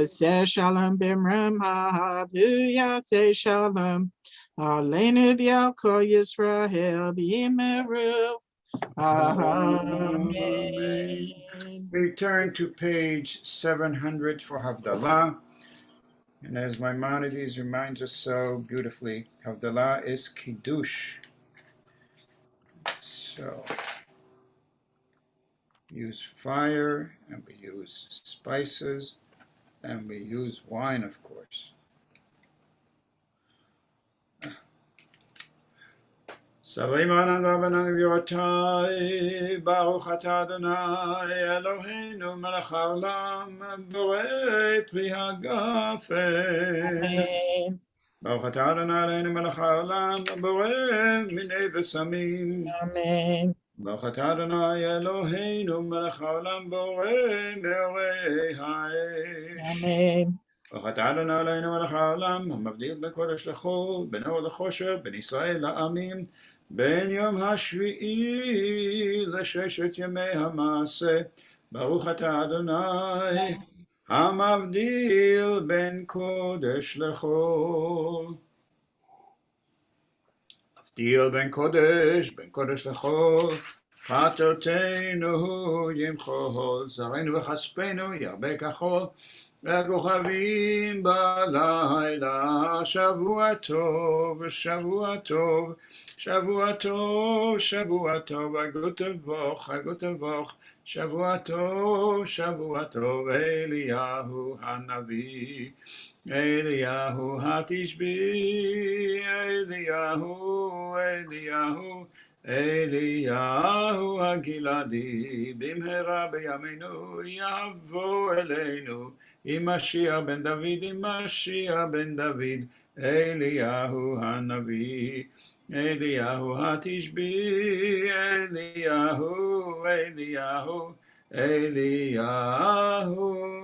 Say shalom b'mram ha'avuya say shalom aleinu v'al kol Yisrael v'imeru. Amen. We turn to page 700 for Havdalah. And as Maimonides reminds us so beautifully, Havdalah is Kiddush. So, we use fire, and we use spices, and we use wine, of course. Sabri manan vabanan v'yotai, Baruch atah Adonai, Eloheinu melech haolam, borei pri hagafen. Amen. Baruch atah Adonai Eloheinu melech haolam, borei minei v'samim. Amen. Baruch atah Adonai Eloheinu melech haolam, borei meorei ha'esh. Amen. Baruch atah Adonai Eloheinu melech haolam, hamavdil בין קודש לחול, בין אור לחושך, בין ישראל לעמים, בין יום השביעי לששת ימי המעשה. ברוך אתה אדוני, המבדיל בין קודש לחול. מבדיל בין קודש לחול, חטאותינו ימחול, זרענו וכספנו ירבה כחול, והכוכבים בלילה. שבוע טוב, שבוע טוב, שבוע טוב, שבוע טוב, הגות תבוך, שבוע טוב, אליהו הנביא, אליהו התשבי, אליהו הגלעדי, במהרה בימינו יבוא אלינו, עם משיח בן דוד, אליהו הנביא, אליהו התשבי, אליהו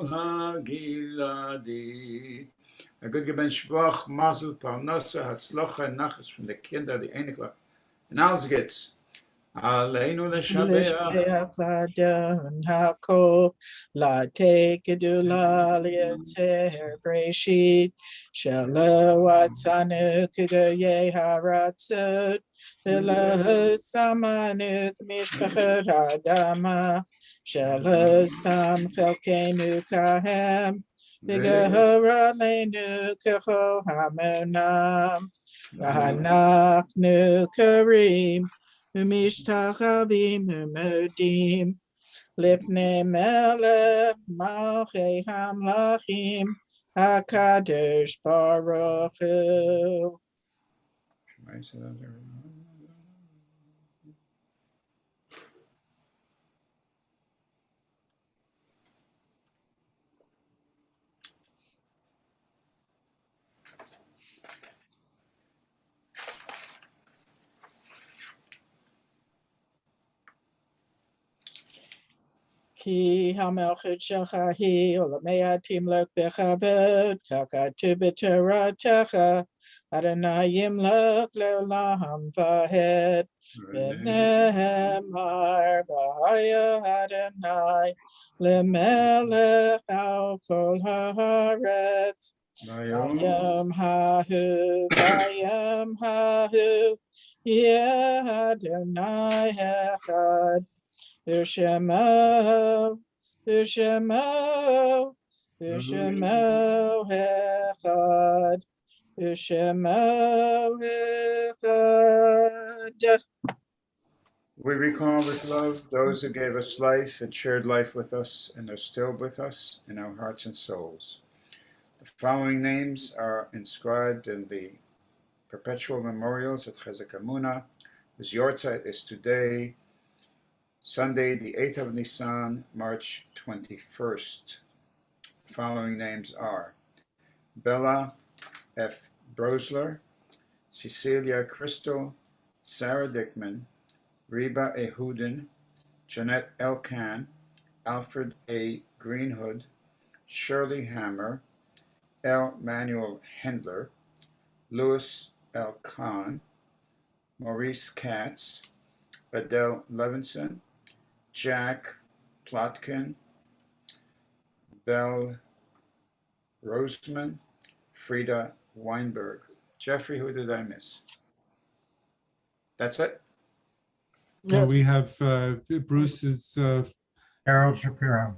הגלעדי. A good Geben Shvach, Mazel, Parnasa, Hatzlocha, Nachas from the Kinder, the Enikla. And alles geht's. Aleinu leshabeach. L'adon hakol, la'tekedula li'etzer breshit, shelo atzanu k'goyei haratzot, v'lo samanu k'mishpachot ha'adama, shelo sam chelkenu kahem, v'gehor aleinu k'chol hamonam, v'hanachnu karim, ומשתחווים ומודים לפני מלך מלכי המלכים הקדוש ברוך הוא. כי המלכות שלך היא עולמי תמלך בכבוד, ככתוב בתורתך, אדוני ימלך לעולם ועד, ונאמר והיה אדוני למלך על כל הארץ. ביום ההוא יהיה אדוני אחד, ושמו אחד, ושמו אחד. We recall with love those who gave us life and shared life with us and are still with us in our hearts and souls. The following names are inscribed in the perpetual memorials at Chizuk Amuno, whose yortzeit is today, Sunday, the 8th of Nisan, March 21st. The following names are Bella F. Brosler, Cecilia Crystal, Sarah Dickman, Reba Ehudin, Jeanette Elkan, Alfred A. Greenhood, Shirley Hammer, L. Manuel Hendler, Louis L. Kahn, Maurice Katz, Adele Levinson, Jack Plotkin, Belle Roseman, Frida Weinberg. Jeffrey, who did I miss? That's it? We have Bruce's Harold Shapiro.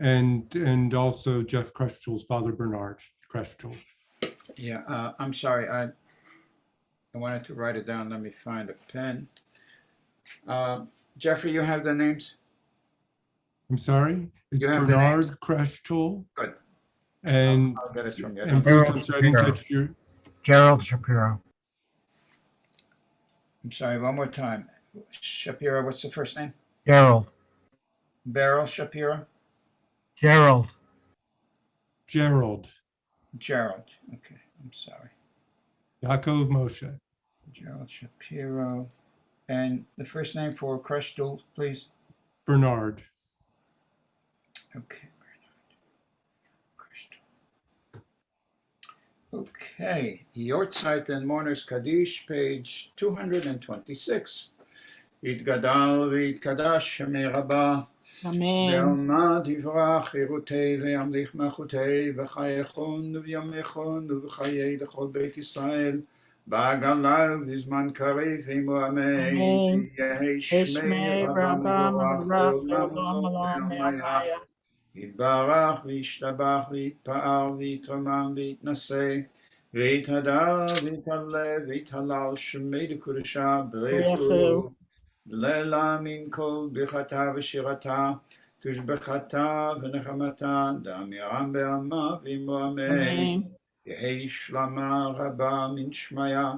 and also Jeff Kreschel's father, Bernard Kreschel. Yeah, I'm sorry. I wanted to write it down. Let me find a pen. Jeffrey, you have the names? I'm sorry? It's You have the Bernard Kreschel. Good. And, I'll get it from you. and Bruce, I'm sorry, I didn't catch your... Gerald Shapiro. I'm sorry, one more time. Shapiro, what's the first name? Gerald. Beryl Shapiro? Gerald. Gerald. Gerald. Okay, I'm sorry. Yaakov Moshe. Gerald Shapiro. And the first name for Kreshtul, please. Bernard. Okay, okay, Yortzeit and Mourners Kaddish, page 226. Yitgadal v'yitkadash Shemei Rabbah, Amen. ve'alma divrach chirutei ve'yamlich machutei v'chayechon v'yamechon v'chayei l'chol Beit Yisrael ba'agala v'zman karev v'imo amei Amen. v'yehei Shmei Rabbah mevorach le'olam ve'amaya יתברך וישתבח ויתפאר ויתרומם ויתנשא ויתהדר ויתעלה ויתהלל שמי לקודשה ברכו לילה מן כל ברכתה ושירתה תושבחתה ונחמתה דאמירם בעלמא ועמו עמי יהי שלמה רבה מן שמיה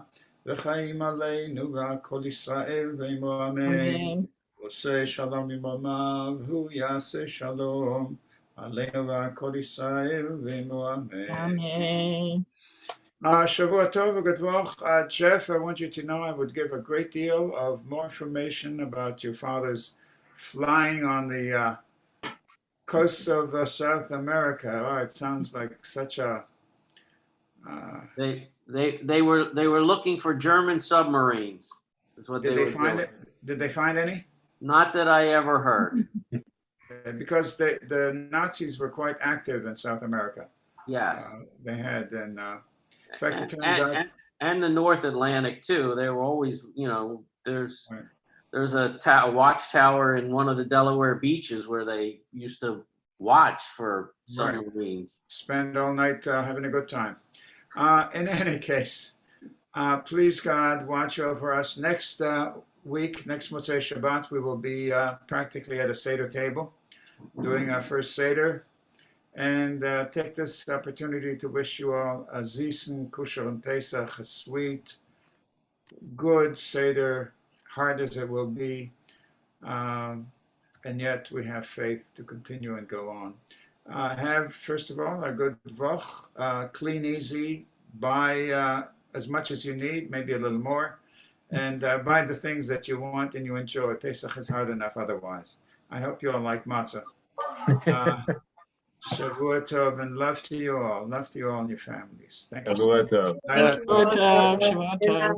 וחיים עלינו ועל כל ישראל ועמו עמי עושה שלום עממה והוא יעשה שלום עלינו ועל כל ישראל ועמו אמן. Shavua Tov Gadvoch. Jeff, I want you to know I would give a great deal of more information about your father's flying on the coasts of South America. Oh, it sounds like such a... They were looking for German submarines. Is what Did they they were find doing. it? Did they find any? Not that I ever heard. Because the Nazis were quite active in South America. Yes. They had, and in fact, it turns out... And the North Atlantic too. They were always, you know, there's a watchtower in one of the Delaware beaches where they used to watch for submarines. Spend all night having a good time. In any case, please God, watch over us. Next week, next Motzei Shabbat, we will be practically at a Seder table, doing our first Seder. And take this opportunity to wish you all a Zisen, Kusher, and Pesach, a sweet, good Seder, hard as it will be. And yet we have faith to continue and go on. Have, first of all, a good Voch, clean, easy, buy as much as you need, maybe a little more, and buy the things that you want and you enjoy. Pesach is hard enough otherwise. I hope you all like matzah. Shavua Tov, and love to you all and your families. Thank you. Shavua Tov. Shavua Tov.